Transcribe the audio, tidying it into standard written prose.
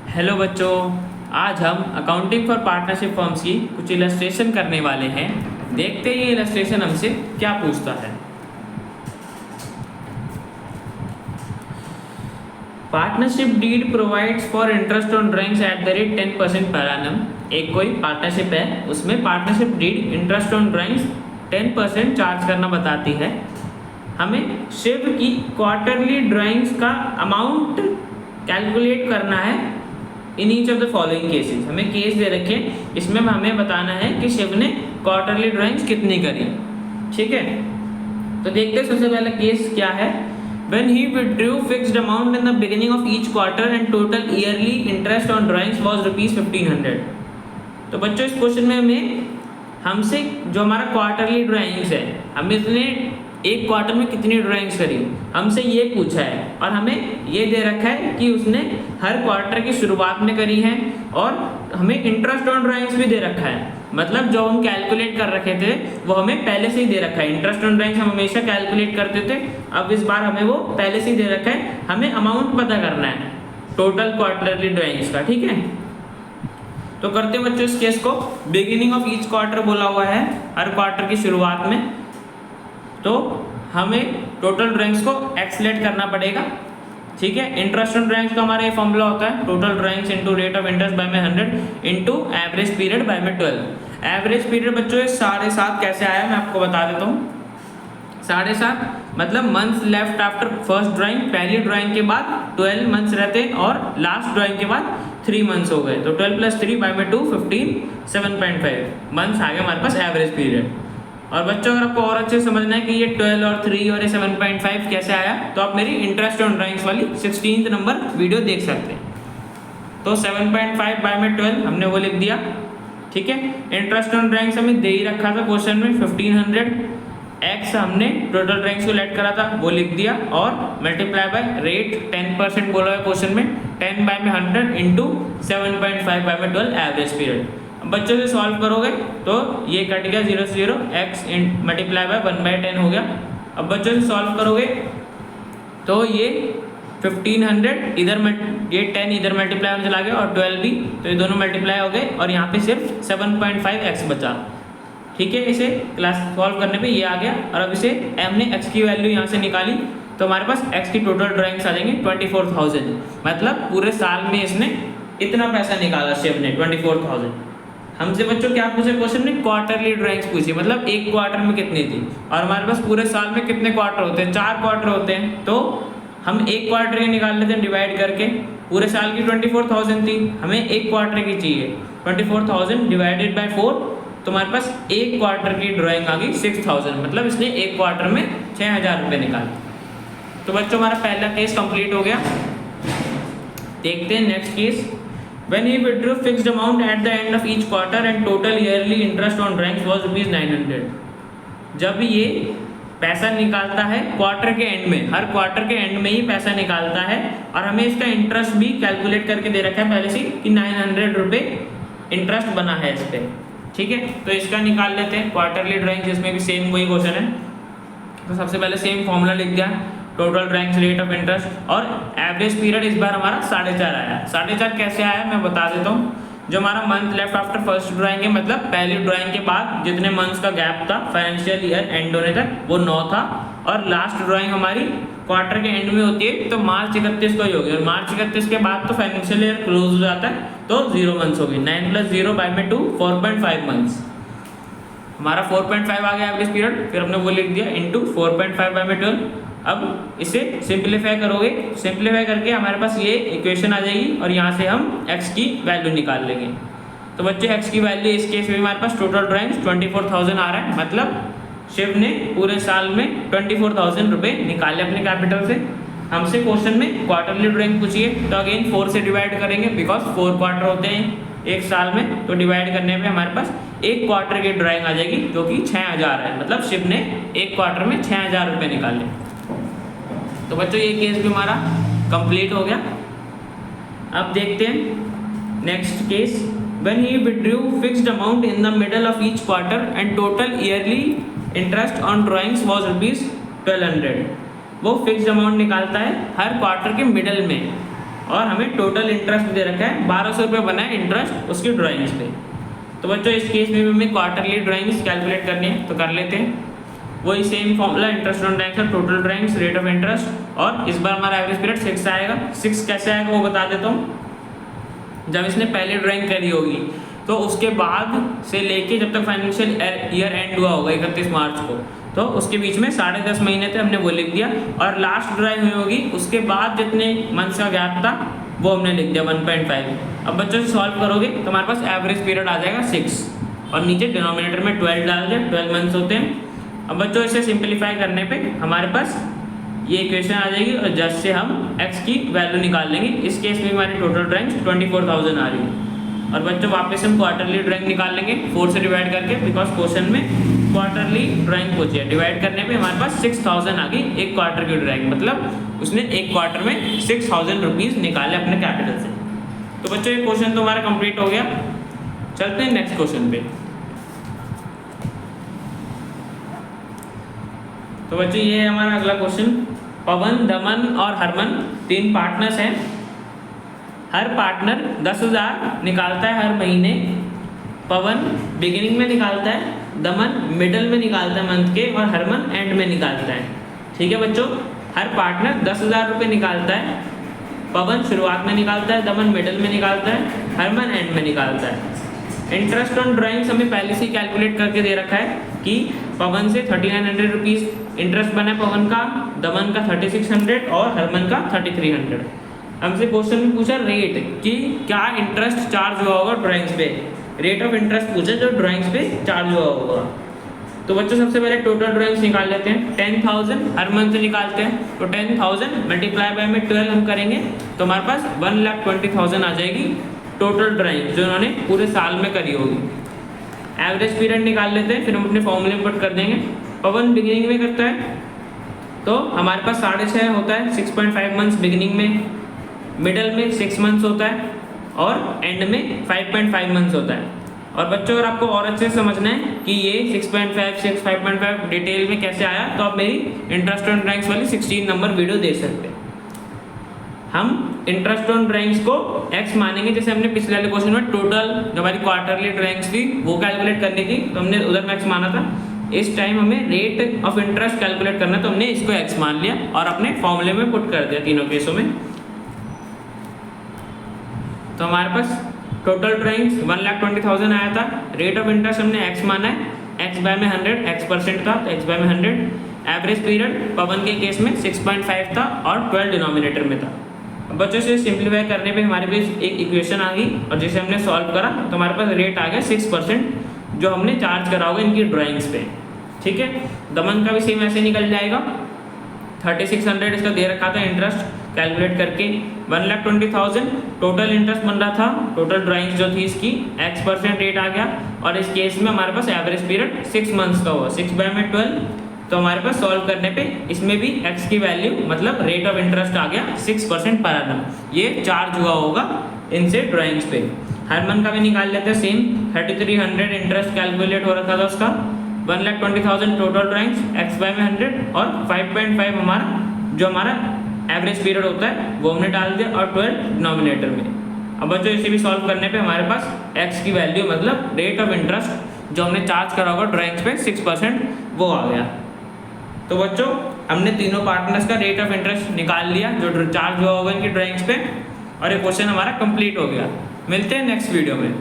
Hello बच्चों, आज हम अकाउंटिंग फॉर पार्टनरशिप फर्म्स की कुछ इलस्ट्रेशन करने वाले हैं। देखते हैं ये इलस्ट्रेशन हमसे क्या पूछता है। Partnership deed provides for interest on drawings at the rate 10% per annum. एक कोई पार्टनरशिप है, उसमें partnership deed interest on drawings 10% charge करना बताती है। हमें शिव की क्वार्टरली ड्राइंग्स का अमाउंट कैलकुलेट करना है in each of the following cases. हमें केस दे रखे, इसमें हमें बताना है कि शिव ने क्वार्टरली ड्राइंग्स कितनी करी। ठीक है, तो देखते हैं सबसे पहला केस क्या है। When he withdrew fixed amount in the beginning of each quarter and total yearly interest on drawings was rupees 1500। तो बच्चों इस क्वेश्चन में हमें हमसे जो हमारा क्वार्टरली ड्राइंग्स है, हमें इसने एक क्वार्टर में कितनी ड्राइंग्स करी हमसे ये पूछा है, और हमें ये दे रखा है कि उसने हर क्वार्टर की शुरुआत में करी है, और हमें इंटरेस्ट ऑन ड्राइंग्स भी दे रखा है। मतलब जो हम कैलकुलेट कर रखे थे वो हमें पहले से ही दे रखा है। इंटरेस्ट ऑन ड्राइंग्स हम हमेशा कैलकुलेट करते थे, अब इस बार हमें वो पहले से ही दे रखा है। हमें अमाउंट पता करना है टोटल क्वार्टरली ड्राइंग्स का। ठीक है, तो करते हैं बच्चों इस केस को। बिगिनिंग ऑफ ईच क्वार्टर बोला हुआ है, हर क्वार्टर की शुरुआत में, तो हमें टोटल ड्राइंग्स को एक्सलेट करना पड़ेगा। ठीक है, इंटरेस्ट ऑन ड्राइंग्स का हमारा ये फॉर्मूला होता है total drawings into rate of interest by में 100 इनटू एवरेज पीरियड बाय में 12। एवरेज पीरियड बच्चों 7.5 कैसे आया मैं आपको बता देता हूँ। 7.5 मतलब months left after first drawing, पहली ड्राइंग के बाद 12 मंथ्स रहते हैं और लास्ट ड्राइंग के बाद 3 मंथ्स हो गए, तो 12 + 3 बाय में 2 15 7.5 मंथ्स आ गया हमारे पास एवरेज पीरियड। और बच्चों अगर आपको और अच्छे समझना है कि ये 12 और 3 और ये 7.5 कैसे आया, तो आप मेरी इंटरेस्ट ऑन ड्राइंग्स वाली 16th नंबर वीडियो देख सकते हैं। तो 7.5 बाय में 12 हमने वो लिख दिया। ठीक है, इंटरेस्ट ऑन ड्राइंग्स हमें दे ही रखा था क्वेश्चन में 1500 एक्स, हमने टोटल ड्राइंग्स को लेट करा था वो लिख दिया, और मल्टीप्लाई बाय रेट 10% बोला है क्वेश्चन में, 10 बाय में 100 इंटू 7.5 बाय में 12 एवरेज पीरियड। बच्चों से सॉल्व करोगे तो ये कट गया 0 से 0, एक्स मल्टीप्लाई बाय 1/10 हो गया। अब बच्चों से सॉल्व करोगे तो ये 1500 इधर ये 10 इधर मल्टीप्लाई होने चला गया, और 12 भी, तो ये दोनों मल्टीप्लाई हो गए, और यहाँ पे सिर्फ 7.5 एक्स बचा। ठीक है, इसे क्लास सॉल्व करने पे ये आ गया, और अब इसे हमने एक्स की वैल्यू यहाँ से निकाली, तो हमारे पास एक्स की टोटल ड्राइंग्स आ जाएंगे 24,000। मतलब पूरे साल में इसने इतना पैसा निकाला शिव ने 24,000। हमसे बच्चों क्या पूछे क्वेश्चन में, क्वार्टरली ड्राइंग्स पूछी, मतलब एक क्वार्टर में कितनी थी, और हमारे पास पूरे साल में कितने क्वार्टर होते हैं, 4 क्वार्टर होते हैं, तो हम एक क्वार्टर के निकाल लेते हैं डिवाइड करके। पूरे साल की 24,000 थी, हमें एक क्वार्टर की चाहिए, 24,000 डिवाइडेड बाय 4, तो हमारे पास एक क्वार्टर की ड्राइंग आ गई 6,000। मतलब इसने एक क्वार्टर में 6,000 रुपये निकाले। तो बच्चों हमारा पहला केस कंप्लीट हो गया। देखते हैं next case. When he withdrew fixed amount at the end of each quarter and total yearly interest on drawings was rupees 900। जब ये पैसा निकालता है क्वार्टर के एंड में, हर क्वार्टर के एंड में ही पैसा निकालता है, और हमें इसका इंटरेस्ट भी कैलकुलेट करके दे रखा है पहले से कि 900 रुपये इंटरेस्ट बना है इस पर। ठीक है, तो इसका निकाल लेते हैं क्वार्टरली ड्राइंग, जिसमें भी सेम वही क्वेश्चन है। तो सबसे पहले सेम फॉर्मूला लिख दिया, total drawings rate of interest, और एवरेज पीरियड इस बार हमारा 4.5 आया। 4.5 कैसे आया मैं बता देता हूँ। जो हमारा month left after first drawing है, मतलब पहली ड्राइंग के बाद जितने मंथ्स का गैप था फाइनेंशियल ईयर एंड होने तक, वो 9 था, और लास्ट ड्राइंग हमारी क्वार्टर के एंड में होती है, तो मार्च 31 को ही होगी, और मार्च 31 के बाद तो फाइनेंशियल ईयर क्लोज हो जाता है, तो 0 मंथ्स होगी। 9 + 0 बाय में 2 4.5 मंथ्स, हमारा 4.5 आ गया एवरेज पीरियड, फिर हमने वो लिख दिया इंटू 4.5 बाय में 12। अब इसे सिंप्लीफाई करोगे, सिंप्लीफाई करके हमारे पास ये इक्वेशन आ जाएगी, और यहाँ से हम x की वैल्यू निकाल लेंगे। तो बच्चे x की वैल्यू इस केस में हमारे पास टोटल ड्राइंग्स 24,000 आ रहा है, मतलब शिव ने पूरे साल में 24,000 रुपये निकाले अपने कैपिटल से। हमसे क्वेश्चन में क्वार्टरली ड्राइंग पूछिए, तो अगेन 4 से डिवाइड करेंगे, बिकॉज 4 क्वार्टर होते हैं एक साल में, तो डिवाइड करने पे हमारे पास एक क्वार्टर की ड्राइंग आ जाएगी जो कि 6,000 है। मतलब शिव ने एक क्वार्टर में 6,000 रुपये निकाले। तो बच्चों ये केस भी हमारा कंप्लीट हो गया। अब देखते हैं next case. When he withdrew fixed amount in the middle of each quarter and total yearly interest on drawings was rupees 1200। वो फिक्स्ड अमाउंट निकालता है हर क्वार्टर के मिडल में, और हमें टोटल इंटरेस्ट दे रखा है 1200 रुपये बना है इंटरेस्ट उसकी ड्राइंग्स पे। तो बच्चों इस केस में भी हमें क्वार्टरली ड्राइंग्स कैलकुलेट करनी है, तो कर लेते हैं। वही same formula, interest on drawings का total drawings rate of interest, और इस बार हमारा एवरेज पीरियड 6 आएगा। 6 कैसे आएगा वो बता देता हूँ। जब इसने पहले ड्राइंग करी होगी तो उसके बाद से लेके जब तक फाइनेंशियल ईयर एंड हुआ होगा 31 मार्च को, तो उसके बीच में 10.5 महीने थे, हमने वो लिख दिया। और लास्ट ड्राइंग हुई होगी उसके बाद जितने मंथ्स का गैप था वो हमने लिख दिया 1.5। अब बच्चों से सॉल्व करोगे तो हमारे पास एवरेज पीरियड आ जाएगा 6 और नीचे डिनोमिनेटर में 12 डाल दिया, 12 मंथ्स होते हैं। अब बच्चों इसे सिंपलीफाई करने पे हमारे पास ये इक्वेशन आ जाएगी और जस्ट से हम x की वैल्यू निकाल लेंगे। इस केस में हमारी टोटल ड्राइंग्स 24,000 आ रही है। और बच्चों वापस हम क्वार्टरली ड्राइंग निकाल लेंगे 4 से डिवाइड करके, बिकॉज क्वेश्चन में क्वार्टरली ड्राइंग पूछी है। डिवाइड करने पे हमारे पास 6,000 आ गई एक क्वार्टर की ड्राइंग, मतलब उसने एक क्वार्टर में 6,000 रुपीज़ निकाले अपने कैपिटल से। तो बच्चों ये क्वेश्चन तो हमारा कंप्लीट हो गया। चलते हैं नेक्स्ट क्वेश्चन पे। तो बच्चों ये है हमारा अगला क्वेश्चन। पवन, दमन और हरमन 3 पार्टनर्स हैं। हर पार्टनर 10,000 निकालता है हर महीने। पवन बिगिनिंग में निकालता है, दमन मिडल में निकालता है मंथ के, और हरमन एंड में निकालता है। ठीक है बच्चों, हर पार्टनर 10,000 रुपये निकालता है। पवन शुरुआत में निकालता है, दमन मिडल में निकालता है, हरमन एंड में निकालता है। इंटरेस्ट ऑन ड्राइंग्स हमें पहले से ही कैलकुलेट करके दे रखा है कि पवन से 3900 रुपीज़ इंटरेस्ट बना है पवन का, दमन का 3600 और हरमन का 3300। हमसे क्वेश्चन में पूछा रेट कि क्या इंटरेस्ट चार्ज हुआ होगा ड्राइंग्स पे, रेट ऑफ इंटरेस्ट पूछा जो ड्राइंग्स पे चार्ज हुआ होगा। तो बच्चों सबसे पहले टोटल ड्राइंग्स निकाल लेते हैं। 10,000 हर मंथ से निकालते हैं, तो 10,000 मल्टीप्लाई बाय में 12 हम करेंगे तो हमारे पास 1,20,000 आ जाएगी टोटल ड्राइंग जो उन्होंने पूरे साल में करी होगी। एवरेज पीरियड निकाल लेते हैं, फिर हम अपने फॉर्मूले में पुट कर देंगे। पवन बिगिनिंग में करता है तो हमारे पास 6.5 होता है, 6.5 मंथ्स बिगिनिंग में, मिडल में 6 मंथ्स होता है और एंड में 5.5 मंथ्स होता है। और बच्चों अगर आपको और अच्छे से समझना है कि ये 6.5, 6, 5.5 डिटेल में कैसे आया, तो आप मेरी इंटरेस्ट ऑन ड्राइंग्स वाली 16 नंबर वीडियो देख सकते हैं। हम इंटरेस्ट ऑन ड्राइंग्स को x मानेंगे, जैसे हमने पिछले वाले क्वेश्चन में टोटल जो हमारी क्वार्टरली ड्राइंग्स थी वो कैलकुलेट करनी थी तो हमने उधर में x माना था। इस टाइम हमें रेट ऑफ इंटरेस्ट कैलकुलेट करना है तो हमने इसको x मान लिया और अपने फॉर्मूले में पुट कर दिया तीनों केसों में। तो हमारे पास टोटल ड्राइंग्स 1,20,000 आया था। रेट ऑफ इंटरेस्ट हमने x माना है, x बाय में 100, x% था तो x बाय में 100। एवरेज पीरियड पवन के केस में 6.5 था और 12 डिनोमिनेटर में था। बच्चों से सिंप्लीफाई करने पे हमारे पास एक इक्वेशन आ गई और जिसे हमने सॉल्व करा तो हमारे पास रेट आ गया 6% जो हमने चार्ज करा होगा इनकी ड्राइंग्स पे। ठीक है, दमन का भी सेम ऐसे निकल जाएगा। 3600 इसका दे रखा था इंटरेस्ट कैलकुलेट करके। 1,20,000 टोटल इंटरेस्ट बन रहा था, टोटल ड्राइंग्स जो थी इसकी x% रेट आ गया। और इस केस में हमारे पास एवरेज पीरियड 6 मंथ्स का हुआ, 6 बाय में 12। तो हमारे पास सॉल्व करने पे इसमें भी x की वैल्यू मतलब रेट ऑफ इंटरेस्ट आ गया 6% पर एनम, ये चार्ज हुआ होगा इनसे ड्राइंग्स पे। हरमन का भी निकाल लेते हैं सेम। 3,300 इंटरेस्ट कैलकुलेट हो रखा था उसका। 1,20,000 टोटल ड्राइंग्स, x बाय में 100 और 5.5 हमारा जो हमारा एवरेज पीरियड होता है वो हमने डाल दिया और 12 डिनोमिनेटर में। अब बच्चों इसे भी सॉल्व करने पे हमारे पास x की वैल्यू मतलब रेट ऑफ इंटरेस्ट जो हमने चार्ज करा होगा ड्राइंग्स पे 6% वो आ गया। तो बच्चों हमने तीनों पार्टनर्स का रेट ऑफ इंटरेस्ट निकाल लिया जो चार्ज हुआ होगा इनकी ड्राइंग्स पे और ये क्वेश्चन हमारा कंप्लीट हो गया। मिलते हैं नेक्स्ट वीडियो में।